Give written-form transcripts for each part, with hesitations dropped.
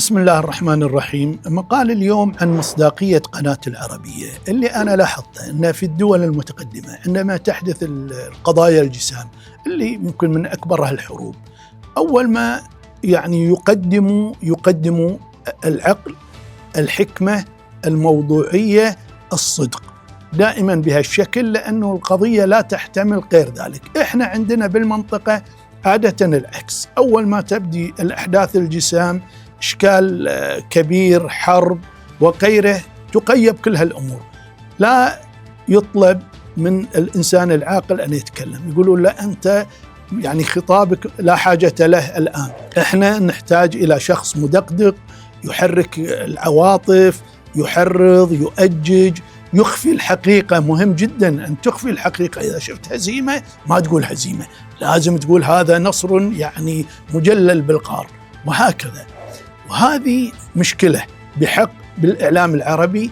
بسم الله الرحمن الرحيم. مقال اليوم عن مصداقية قناة العربية، اللي أنا لاحظت أن في الدول المتقدمة عندما تحدث القضايا الجسام اللي يمكن من أكبرها الحروب، أول ما يقدموا العقل، الحكمة، الموضوعية، الصدق، دائما بهالشكل، لأنه القضية لا تحتمل غير ذلك. إحنا عندنا بالمنطقة عادة العكس، أول ما تبدي الأحداث الجسام، إشكال كبير، حرب وغيره، تقيب كل هالأمور. لا يطلب من الإنسان العاقل أن يتكلم، يقولوا لا أنت خطابك لا حاجة له الآن، إحنا نحتاج إلى شخص مدقدق يحرك العواطف، يحرض، يؤجج، يخفي الحقيقة. مهم جدا أن تخفي الحقيقة. إذا شفت هزيمة ما تقول هزيمة، لازم تقول هذا نصر مجلل بالقار، وهكذا. وهذه مشكلة بحق بالإعلام العربي.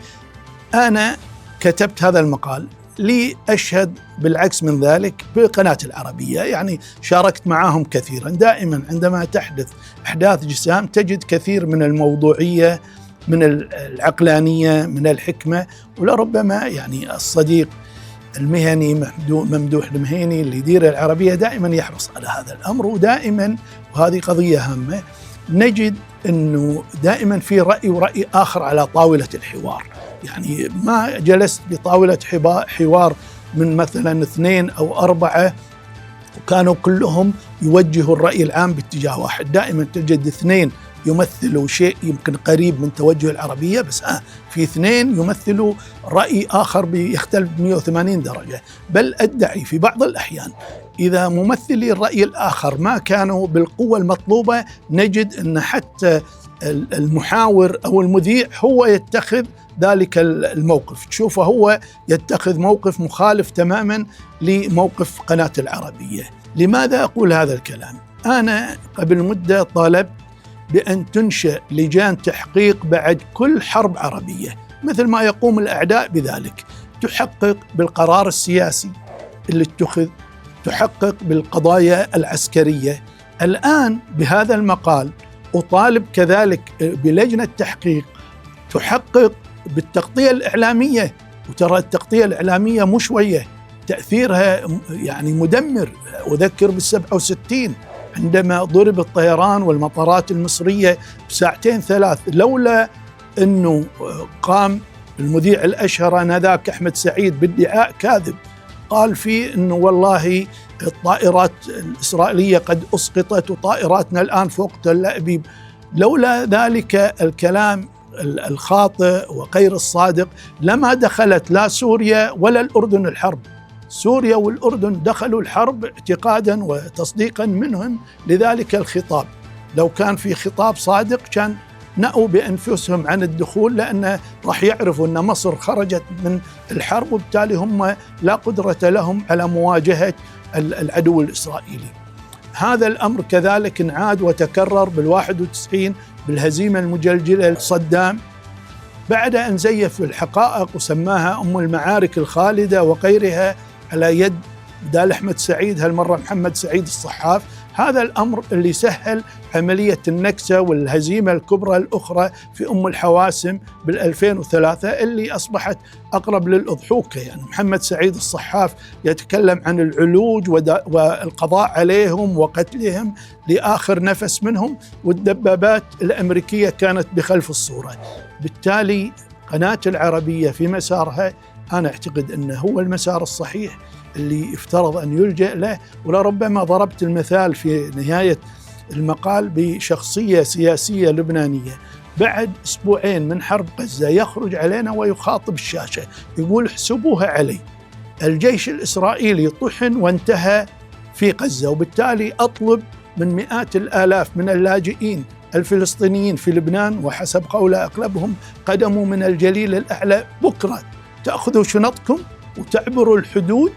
أنا كتبت هذا المقال لأشهد بالعكس من ذلك بقناة العربية، شاركت معهم كثيرا. دائما عندما تحدث أحداث جسام تجد كثير من الموضوعية، من العقلانية، من الحكمة، ولربما الصديق المهني ممدوح المهيني اللي يدير العربية دائما يحرص على هذا الأمر. ودائما، وهذه قضية هامة، نجد أنه دائما في رأي ورأي آخر على طاولة الحوار. ما جلست بطاولة حوار من مثلا 2 أو 4 وكانوا كلهم يوجهوا الرأي العام باتجاه واحد. دائما تجد 2 يمثلوا شيء يمكن قريب من توجه العربية، بس في 2 يمثلوا رأي آخر بيختلف 180 درجة. بل أدعي في بعض الأحيان إذا ممثلي الرأي الآخر ما كانوا بالقوة المطلوبة، نجد أن حتى المحاور أو المذيع هو يتخذ ذلك الموقف، تشوفه هو يتخذ موقف مخالف تماما لموقف قناة العربية. لماذا أقول هذا الكلام؟ أنا قبل مدة طالبت بأن تنشأ لجان تحقيق بعد كل حرب عربية، مثل ما يقوم الأعداء بذلك، تحقق بالقرار السياسي اللي اتخذ، تحقق بالقضايا العسكرية. الآن بهذا المقال أطالب كذلك بلجنة تحقيق تحقق بالتغطية الإعلامية. وترى التغطية الإعلامية مو شوية، تأثيرها مدمر. أذكر بال67 عندما ضرب الطيران والمطارات المصرية بساعتين 3، لولا أنه قام المذيع الأشهر آنذاك أحمد سعيد بادعاء كاذب قال فيه أنه والله الطائرات الإسرائيلية قد أسقطت وطائراتنا الآن فوق تل أبيب، لولا ذلك الكلام الخاطئ وغير الصادق لما دخلت لا سوريا ولا الأردن الحرب. سوريا والأردن دخلوا الحرب اعتقادا وتصديقا منهم لذلك الخطاب. لو كان في خطاب صادق كان نأوا بأنفسهم عن الدخول، لأن راح يعرفوا أن مصر خرجت من الحرب، وبالتالي هم لا قدرة لهم على مواجهة العدو الإسرائيلي. هذا الأمر كذلك انعاد وتكرر بال91 بالهزيمة المجلجلة لصدام، بعد أن زيف الحقائق وسماها أم المعارك الخالدة وغيرها على يد بدال أحمد سعيد هالمرة محمد سعيد الصحاف. هذا الأمر اللي سهل عملية النكسة والهزيمة الكبرى الأخرى في أم الحواسم بال2003 اللي أصبحت أقرب للأضحوكة. محمد سعيد الصحاف يتكلم عن العلوج والقضاء عليهم وقتلهم لآخر نفس منهم، والدبابات الأمريكية كانت بخلف الصورة. بالتالي قناة العربية في مسارها أنا أعتقد أنه هو المسار الصحيح اللي يفترض أن يلجأ له. ولربما ضربت المثال في نهاية المقال بشخصية سياسية لبنانية بعد 2 أسبوع من حرب غزة يخرج علينا ويخاطب الشاشة يقول احسبوها علي، الجيش الإسرائيلي طحن وانتهى في غزة، وبالتالي أطلب من مئات الآلاف من اللاجئين الفلسطينيين في لبنان، وحسب قوله أغلبهم قدموا من الجليل الأعلى، بكرة تأخذوا شنطكم وتعبروا الحدود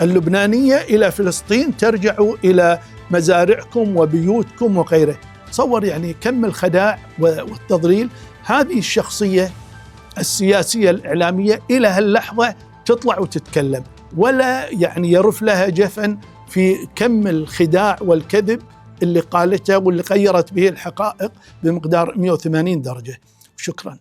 اللبنانية إلى فلسطين، ترجعوا إلى مزارعكم وبيوتكم وغيره. تصور كم الخداع والتضليل. هذه الشخصية السياسية الإعلامية إلى هاللحظة تطلع وتتكلم، ولا يرف لها جفن في كم الخداع والكذب اللي قالته واللي غيرت به الحقائق بمقدار 180 درجة. شكرا.